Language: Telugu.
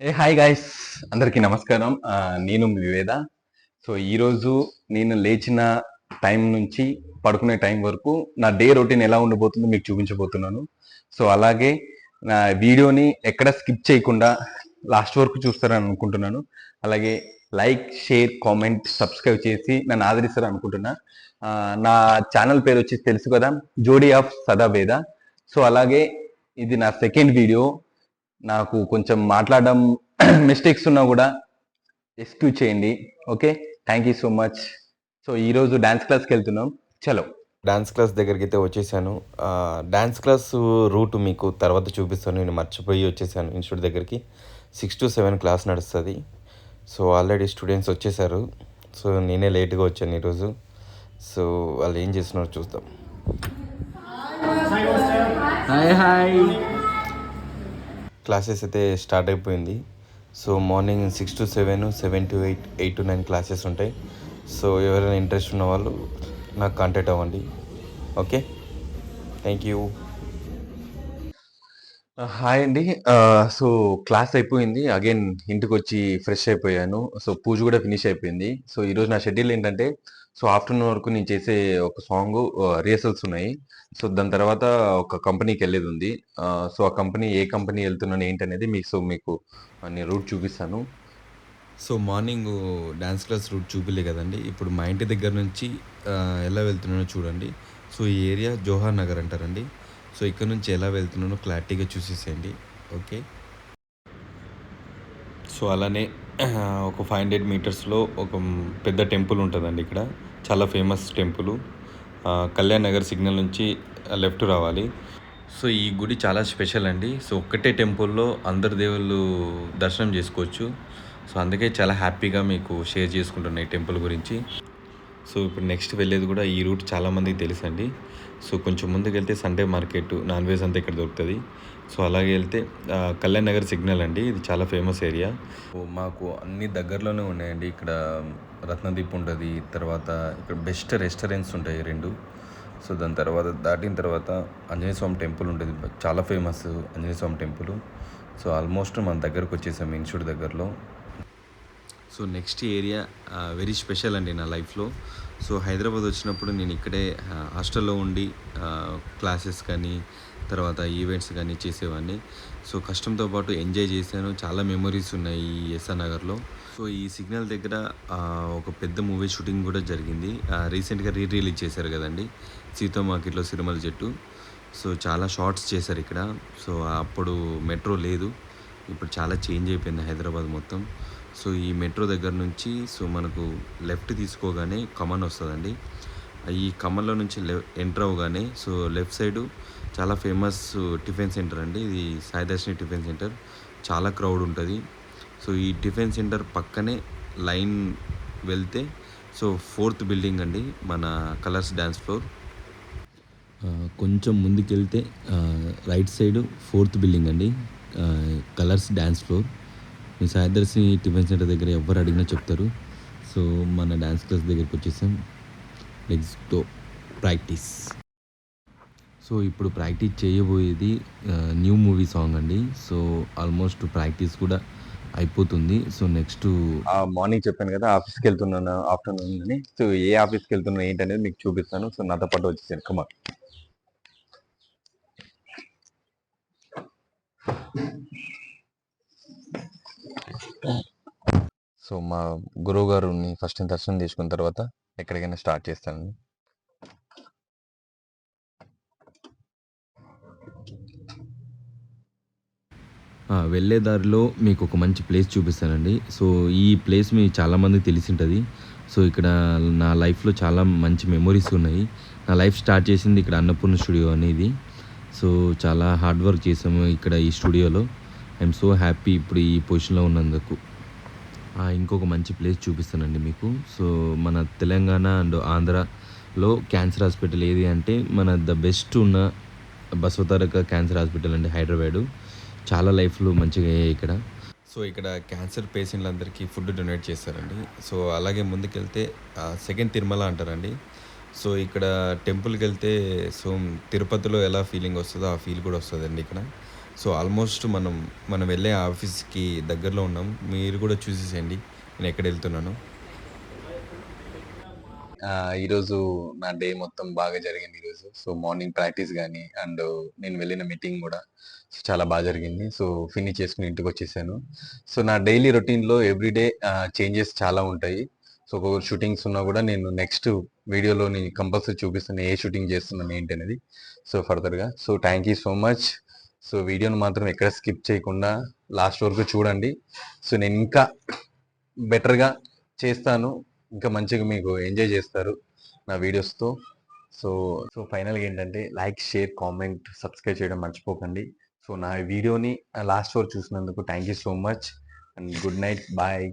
హాయ్ గాయ్స్, అందరికీ నమస్కారం. నేను మీ వివేద. సో ఈరోజు నేను లేచిన టైం నుంచి పడుకునే టైం వరకు నా డే రొటీన్ ఎలా ఉండబోతుందో మీకు చూపించబోతున్నాను. సో అలాగే నా వీడియోని ఎక్కడ స్కిప్ చేయకుండా లాస్ట్ వరకు చూస్తారని అనుకుంటున్నాను. అలాగే లైక్, షేర్, కామెంట్, సబ్స్క్రైబ్ చేసి నన్ను ఆదరిస్తారని అనుకుంటున్నా. నా ఛానల్ పేరు వచ్చి తెలుసు కదా, జోడీ ఆఫ్ సదావేద. సో అలాగే ఇది నా సెకండ్ వీడియో. నాకు కొంచెం మాట్లాడడం మిస్టేక్స్ ఉన్నా కూడా ఎక్స్క్యూజ్ చేయండి. Okay, thank you so much. So ఈరోజు డాన్స్ క్లాస్కి వెళ్తున్నాం. చలో. డాన్స్ క్లాస్ దగ్గరికి అయితే వచ్చేసాను. డాన్స్ క్లాస్ రూట్ మీకు తర్వాత చూపిస్తాను. నేను మర్చిపోయి వచ్చేసాను ఇన్స్టిట్యూట్ దగ్గరికి. 6 to 7 క్లాస్ నడుస్తుంది. సో ఆల్రెడీ స్టూడెంట్స్ వచ్చేసారు. సో నేనే లేట్గా వచ్చాను ఈరోజు. సో వాళ్ళు ఏం చేస్తున్నారో చూద్దాం. Hi hi. క్లాసెస్ అయితే స్టార్ట్ అయిపోయింది. So morning 6 to 7, 7 to 8, 8 to 9 classes ఉంటాయి. సో ఎవరైనా ఇంట్రెస్ట్ ఉన్న వాళ్ళు నాకు కాంటాక్ట్ అవ్వండి. Okay, thank you. హాయ్ అండి. సో క్లాస్ అయిపోయింది. అగైన్ ఇంటికి వచ్చి ఫ్రెష్ అయిపోయాను. సో పూజ కూడా ఫినిష్ అయిపోయింది. సో ఈరోజు నా షెడ్యూల్ ఏంటంటే, సో ఆఫ్టర్నూన్ వరకు నేను చేసే ఒక సాంగ్ రిహర్సల్స్ ఉన్నాయి. సో దాని తర్వాత ఒక కంపెనీకి వెళ్ళేది ఉంది. సో ఆ కంపెనీ ఏ కంపెనీ వెళ్తున్నాను ఏంటనేది మీకు నేను రూట్ చూపిస్తాను. So morning dance class route చూపిలే కదండి. ఇప్పుడు మా ఇంటి దగ్గర నుంచి ఎలా వెళ్తున్నానో చూడండి. సో ఈ ఏరియా జోహార్ నగర్ అంటారండి. సో ఇక్కడ నుంచి ఎలా వెళ్తున్నానో క్లారిటీగా చూసేసేయండి. ఓకే. సో అలానే ఒక 500 మీటర్స్లో ఒక పెద్ద టెంపుల్ ఉంటుందండి. ఇక్కడ చాలా famous temple. Kalyan Nagar signal నుంచి లెఫ్ట్ రావాలి. సో ఈ గుడి చాలా స్పెషల్ అండి. సో ఒక్కటే టెంపుల్లో అందరు దేవుళ్ళు దర్శనం చేసుకోవచ్చు. సో అందుకే చాలా హ్యాపీగా మీకు షేర్ చేసుకుంటున్నాయి ఈ టెంపుల్ గురించి. సో ఇప్పుడు నెక్స్ట్ వెళ్ళేది కూడా ఈ రూట్ చాలామందికి తెలుసండి. సో కొంచెం ముందుకు వెళ్తే సండే మార్కెట్, నాన్ వెజ్ అంతా ఇక్కడ దొరుకుతుంది. సో అలాగే వెళ్తే కళ్యాణ్ నగర్ సిగ్నల్ అండి, ఇది చాలా ఫేమస్ ఏరియా. మాకు అన్ని దగ్గరలోనే ఉన్నాయండి. ఇక్కడ రత్నదీప్ ఉంటుంది, తర్వాత ఇక్కడ బెస్ట్ రెస్టారెంట్స్ ఉంటాయి 2. సో దాని తర్వాత దాటిన తర్వాత ఆంజనేయ స్వామి టెంపుల్ ఉంటుంది, చాలా ఫేమస్ ఆంజనేయ స్వామి టెంపుల్. సో ఆల్మోస్ట్ మన దగ్గరకు వచ్చేసాం ఇన్స్టిట్యూట్ దగ్గరలో. So next area very special అండి నా లైఫ్లో. సో హైదరాబాద్ వచ్చినప్పుడు నేను ఇక్కడే హాస్టల్లో ఉండి క్లాసెస్ కానీ తర్వాత ఈవెంట్స్ కానీ చేసేవాడిని. సో కష్టంతో పాటు ఎంజాయ్ చేశాను. చాలా మెమరీస్ ఉన్నాయి ఈ ఎస్ఆర్ నగర్లో. సో ఈ సిగ్నల్ దగ్గర ఒక పెద్ద మూవీ షూటింగ్ కూడా జరిగింది. రీసెంట్గా రిలీజ్ చేశారు కదండి, సీతా మార్కెట్లో సిరిమల చెట్టు. సో చాలా షార్ట్స్ చేశారు ఇక్కడ. సో అప్పుడు మెట్రో లేదు, ఇప్పుడు చాలా చేంజ్ అయిపోయింది హైదరాబాద్ మొత్తం. సో ఈ మెట్రో దగ్గర నుంచి సో మనకు లెఫ్ట్ తీసుకోగానే కమన్ వస్తుందండి. ఈ కమన్లో నుంచి ఎంటర్ అవ్వగానే సో లెఫ్ట్ సైడు చాలా ఫేమస్ టిఫిన్ సెంటర్ అండి. ఇది సాయిదర్శిని టిఫిన్ సెంటర్. చాలా క్రౌడ్ ఉంటుంది. సో ఈ టిఫిన్ సెంటర్ పక్కనే లైన్ వెళ్తే సో 4th బిల్డింగ్ అండి మన కలర్స్ డ్యాన్స్ ఫ్లోర్. కొంచెం ముందుకెళ్తే రైట్ సైడు 4th బిల్డింగ్ అండి, కలర్స్ డ్యాన్స్ ఫ్లోర్. మీ సాయిదర్శిని టిఫిన్ సెంటర్ దగ్గర ఎవరు అడిగినా చెప్తారు. సో మన డ్యాన్స్ క్లాస్ దగ్గరికి వచ్చేసాం. Let's go practice. సో ఇప్పుడు ప్రాక్టీస్ చేయబోయేది న్యూ మూవీ సాంగ్ అండి. సో ఆల్మోస్ట్ ప్రాక్టీస్ కూడా అయిపోతుంది. సో నెక్స్ట్ మార్నింగ్ చెప్పాను కదా ఆఫీస్కి వెళ్తున్నాను ఆఫ్టర్నూన్ అని. సో ఏ ఆఫీస్కి వెళ్తున్నా ఏంటనేది మీకు చూపిస్తాను. సో నాతో పాటు వచ్చేసాను. కమా. సో మా గురువు గారిని ఫస్ట్ దర్శనం తీసుకున్న తర్వాత ఎక్కడికైనా స్టార్ట్ చేస్తానండి. వెళ్ళే దారిలో మీకు ఒక మంచి ప్లేస్ చూపిస్తానండి. సో ఈ ప్లేస్ మీ చాలామందికి తెలిసి ఉంటుంది. సో ఇక్కడ నా లైఫ్లో చాలా మంచి మెమొరీస్ ఉన్నాయి. నా లైఫ్ స్టార్ట్ చేసింది ఇక్కడ అన్నపూర్ణ స్టూడియో అనేది. సో చాలా హార్డ్ వర్క్ చేసాము ఇక్కడ ఈ స్టూడియోలో. ఐఎమ్ సో హ్యాపీ ఇప్పుడు ఈ పొజిషన్లో ఉన్నందుకు. ఇంకొక మంచి ప్లేస్ చూపిస్తానండి మీకు. సో మన తెలంగాణ అండ్ ఆంధ్రాలో క్యాన్సర్ హాస్పిటల్ ఏది అంటే మన ద బెస్ట్ ఉన్న బసవతారక క్యాన్సర్ హాస్పిటల్ అండి, హైదరాబాదు. చాలా లైఫ్లు మంచిగా అయ్యాయి ఇక్కడ. సో ఇక్కడ క్యాన్సర్ పేషెంట్లందరికీ ఫుడ్ డొనేట్ చేస్తారండి. సో అలాగే ముందుకెళ్తే సెకండ్ తిరుమల అంటారండి. సో ఇక్కడ టెంపుల్కి వెళ్తే సో తిరుపతిలో ఎలా ఫీలింగ్ వస్తుందో ఆ ఫీల్ కూడా వస్తుందండి ఇక్కడ. సో ఆల్మోస్ట్ మనం వెళ్ళే ఆఫీస్కి దగ్గరలో ఉన్నాం. మీరు కూడా చూసేసేయండి నేను ఎక్కడ వెళ్తున్నాను. ఈరోజు నా డే మొత్తం బాగా జరిగింది ఈరోజు. సో మార్నింగ్ ప్రాక్టీస్ కానీ అండ్ నేను వెళ్ళిన మీటింగ్ కూడా సో చాలా బాగా జరిగింది. సో ఫినిష్ చేసుకుని ఇంటికి వచ్చేసాను. సో నా డైలీ రొటీన్లో ఎవ్రీడే చేంజెస్ చాలా ఉంటాయి. సో ఒక్కొక్క షూటింగ్స్ ఉన్నా కూడా నేను నెక్స్ట్ వీడియోలో నేను కంపల్సరీ చూపిస్తాను ఏ షూటింగ్ చేస్తున్నాను ఏంటి అనేది. సో ఫర్దర్గా so thank you so much. So వీడియోని మాత్రం ఎక్కడ స్కిప్ చేయకుండా లాస్ట్ వరకు చూడండి. సో నేను ఇంకా బెటర్గా చేస్తాను, ఇంకా మంచిగా మీకు ఎంజాయ్ చేస్తారు నా వీడియోస్తో. సో సో ఫైనల్గా ఏంటంటే లైక్, షేర్, కామెంట్, సబ్స్క్రైబ్ చేయడం మర్చిపోకండి. సో నా వీడియోని లాస్ట్ వరకు చూసినందుకు thank you so much and good night, bye.